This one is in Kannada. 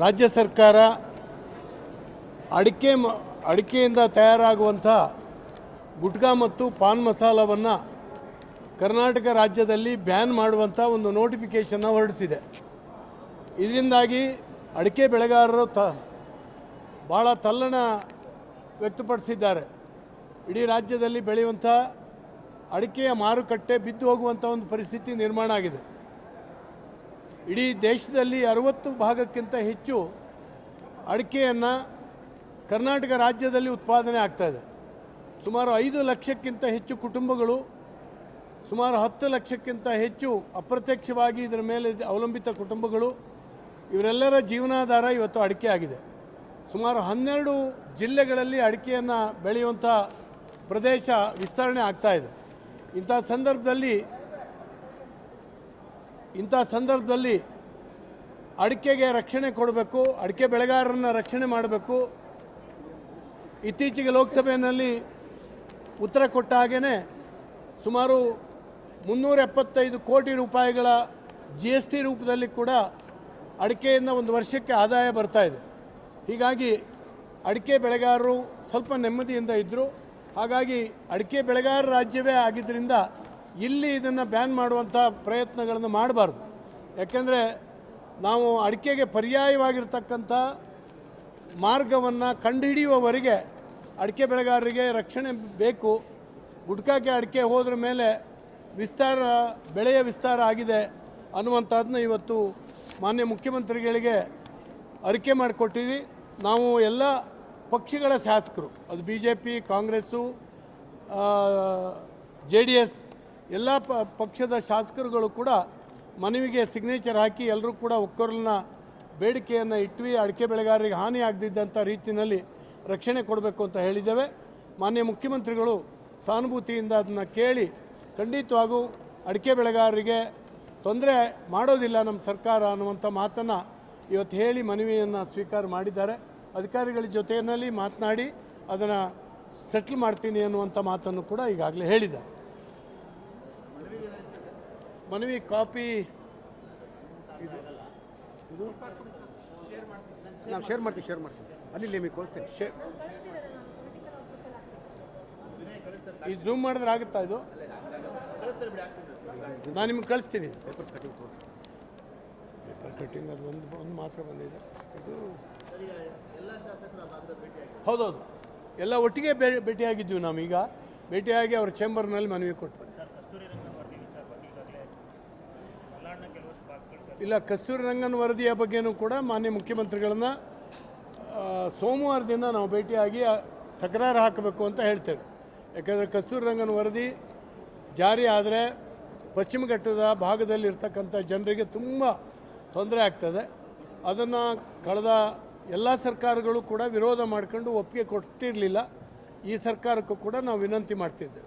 ರಾಜ್ಯ ಸರ್ಕಾರ ಅಡಿಕೆಯಿಂದ ತಯಾರಾಗುವಂಥ ಗುಟ್ಕಾ ಮತ್ತು ಪಾನ್ ಮಸಾಲವನ್ನು ಕರ್ನಾಟಕ ರಾಜ್ಯದಲ್ಲಿ ಬ್ಯಾನ್ ಮಾಡುವಂಥ ಒಂದು ನೋಟಿಫಿಕೇಷನ್ನ ಹೊರಡಿಸಿದೆ. ಇದರಿಂದಾಗಿ ಅಡಿಕೆ ಬೆಳೆಗಾರರು ಭಾಳ ತಲ್ಲಣ ವ್ಯಕ್ತಪಡಿಸಿದ್ದಾರೆ. ಇಡೀ ರಾಜ್ಯದಲ್ಲಿ ಬೆಳೆಯುವಂಥ ಅಡಿಕೆಯ ಮಾರುಕಟ್ಟೆ ಬಿದ್ದು ಹೋಗುವಂಥ ಒಂದು ಪರಿಸ್ಥಿತಿ ನಿರ್ಮಾಣ ಆಗಿದೆ. ಇಡೀ ದೇಶದಲ್ಲಿ 60 ಭಾಗಕ್ಕಿಂತ ಹೆಚ್ಚು ಅಡಿಕೆಯನ್ನು ಕರ್ನಾಟಕ ರಾಜ್ಯದಲ್ಲಿ ಉತ್ಪಾದನೆ ಆಗ್ತಾಯಿದೆ. ಸುಮಾರು 5 ಲಕ್ಷಕ್ಕಿಂತ ಹೆಚ್ಚು ಕುಟುಂಬಗಳು, ಸುಮಾರು 10 ಲಕ್ಷಕ್ಕಿಂತ ಹೆಚ್ಚು ಅಪ್ರತ್ಯಕ್ಷವಾಗಿ ಇದರ ಮೇಲೆ ಅವಲಂಬಿತ ಕುಟುಂಬಗಳು, ಇವರೆಲ್ಲರ ಜೀವನಾಧಾರ ಇವತ್ತು ಅಡಿಕೆ ಆಗಿದೆ. ಸುಮಾರು 12 ಜಿಲ್ಲೆಗಳಲ್ಲಿ ಅಡಿಕೆಯನ್ನು ಬೆಳೆಯುವಂಥ ಪ್ರದೇಶ ವಿಸ್ತರಣೆ ಆಗ್ತಾಯಿದೆ. ಇಂಥ ಸಂದರ್ಭದಲ್ಲಿ ಅಡಿಕೆಗೆ ರಕ್ಷಣೆ ಕೊಡಬೇಕು, ಅಡಿಕೆ ಬೆಳೆಗಾರರನ್ನು ರಕ್ಷಣೆ ಮಾಡಬೇಕು. ಇತ್ತೀಚೆಗೆ ಲೋಕಸಭೆಯಲ್ಲಿ ಉತ್ತರ ಕೊಟ್ಟ ಹಾಗೆಯೇ ಸುಮಾರು 375 ಕೋಟಿ ರೂಪಾಯಿಗಳ GST ರೂಪದಲ್ಲಿ ಕೂಡ ಅಡಿಕೆಯಿಂದ ಒಂದು ವರ್ಷಕ್ಕೆ ಆದಾಯ ಬರ್ತಾ ಇದೆ. ಹೀಗಾಗಿ ಅಡಿಕೆ ಬೆಳೆಗಾರರು ಸ್ವಲ್ಪ ನೆಮ್ಮದಿಯಿಂದ ಇದ್ದರು. ಹಾಗಾಗಿ ಅಡಿಕೆ ಬೆಳೆಗಾರ ರಾಜ್ಯವೇ ಆಗಿದ್ದರಿಂದ ಇಲ್ಲಿ ಇದನ್ನು ಬ್ಯಾನ್ ಮಾಡುವಂಥ ಪ್ರಯತ್ನಗಳನ್ನು ಮಾಡಬಾರ್ದು. ಯಾಕೆಂದರೆ ನಾವು ಅಡಿಕೆಗೆ ಪರ್ಯಾಯವಾಗಿರ್ತಕ್ಕಂಥ ಮಾರ್ಗವನ್ನು ಕಂಡುಹಿಡಿಯುವವರೆಗೆ ಅಡಿಕೆ ಬೆಳೆಗಾರರಿಗೆ ರಕ್ಷಣೆ ಬೇಕು. ಗುಟ್ಕಾಗೆ ಅಡಿಕೆ ಹೋದ್ರ ಮೇಲೆ ಬೆಳೆಯ ವಿಸ್ತಾರ ಆಗಿದೆ ಅನ್ನುವಂಥದ್ದನ್ನ ಇವತ್ತು ಮಾನ್ಯ ಮುಖ್ಯಮಂತ್ರಿಗಳಿಗೆ ಅರಿಕೆ ಮಾಡಿಕೊಟ್ಟಿವಿ. ನಾವು ಎಲ್ಲ ಪಕ್ಷಗಳ ಶಾಸಕರು, ಅದು BJP, ಕಾಂಗ್ರೆಸ್ಸು, JDS ಎಲ್ಲ ಪಕ್ಷದ ಶಾಸಕರುಗಳು ಕೂಡ ಮನವಿಗೆ ಸಿಗ್ನೇಚರ್ ಹಾಕಿ ಎಲ್ಲರೂ ಕೂಡ ಒಕ್ಕೊರಲಿನ ಬೇಡಿಕೆಯನ್ನು ಇಟ್ವಿ. ಅಡಿಕೆ ಬೆಳೆಗಾರರಿಗೆ ಹಾನಿ ಆಗದಿದ್ದಂಥ ರೀತಿಯಲ್ಲಿ ರಕ್ಷಣೆ ಕೊಡಬೇಕು ಅಂತ ಹೇಳಿದ್ದೇವೆ. ಮಾನ್ಯ ಮುಖ್ಯಮಂತ್ರಿಗಳು ಸಾನುಭೂತಿಯಿಂದ ಅದನ್ನು ಕೇಳಿ ಖಂಡಿತವಾಗೂ ಅಡಿಕೆ ಬೆಳೆಗಾರರಿಗೆ ತೊಂದರೆ ಮಾಡೋದಿಲ್ಲ ನಮ್ಮ ಸರ್ಕಾರ ಅನ್ನುವಂಥ ಮಾತನ್ನು ಇವತ್ತು ಹೇಳಿ ಮನವಿಯನ್ನು ಸ್ವೀಕಾರ ಮಾಡಿದ್ದಾರೆ. ಅಧಿಕಾರಿಗಳ ಜೊತೆಯಲ್ಲಿ ಮಾತನಾಡಿ ಅದನ್ನು ಸೆಟ್ಲ್ ಮಾಡ್ತೀನಿ ಅನ್ನುವಂಥ ಮಾತನ್ನು ಕೂಡ ಈಗಾಗಲೇ ಹೇಳಿದ್ದಾರೆ. ಮನವಿ ಕಾಪಿ ಇದು ನಾವು ಶೇರ್ ಮಾಡ್ತೀವಿ ಅಲ್ಲಿ ನಿಮಗೆ ಕಳಿಸ್ತೀನಿ. ಈ ಝೂಮ್ ಮಾಡಿದ್ರೆ ಆಗುತ್ತಾ? ಇದು ನಾನು ನಿಮ್ಗೆ ಕಳಿಸ್ತೀನಿ. ಪೇಪರ್ ಕಟ್ಟಿಂಗ್ ಅದು ಒಂದು ಮಾತ್ರ ಬಂದಿದೆ. ಇದು ಹೌದೌದು, ಎಲ್ಲ ಒಟ್ಟಿಗೆ ಭೇಟಿಯಾಗಿದ್ವಿ. ನಾವೀಗ ಭೇಟಿಯಾಗಿ ಅವ್ರ ಚೇಂಬರ್ನಲ್ಲಿ ಮನವಿ ಕೊಟ್ಟು ಇಲ್ಲ, ಕಸ್ತೂರಿ ರಂಗನ್ ವರದಿಯ ಬಗ್ಗೆನೂ ಕೂಡ ಮಾನ್ಯ ಮುಖ್ಯಮಂತ್ರಿಗಳನ್ನ ಸೋಮವಾರದಿಂದ ನಾವು ಭೇಟಿಯಾಗಿ ತಕರಾರು ಹಾಕಬೇಕು ಅಂತ ಹೇಳ್ತೇವೆ. ಯಾಕಂದರೆ ಕಸ್ತೂರಿ ರಂಗನ್ ವರದಿ ಜಾರಿ ಆದರೆ ಪಶ್ಚಿಮ ಘಟ್ಟದ ಭಾಗದಲ್ಲಿರ್ತಕ್ಕಂಥ ಜನರಿಗೆ ತುಂಬ ತೊಂದರೆ ಆಗ್ತದೆ. ಅದನ್ನು ಕಳೆದ ಎಲ್ಲ ಸರ್ಕಾರಗಳು ಕೂಡ ವಿರೋಧ ಮಾಡ್ಕೊಂಡು ಒಪ್ಪಿಗೆ ಕೊಟ್ಟಿರಲಿಲ್ಲ. ಈ ಸರ್ಕಾರಕ್ಕೂ ಕೂಡ ನಾವು ವಿನಂತಿ ಮಾಡ್ತಿದ್ದೇವೆ.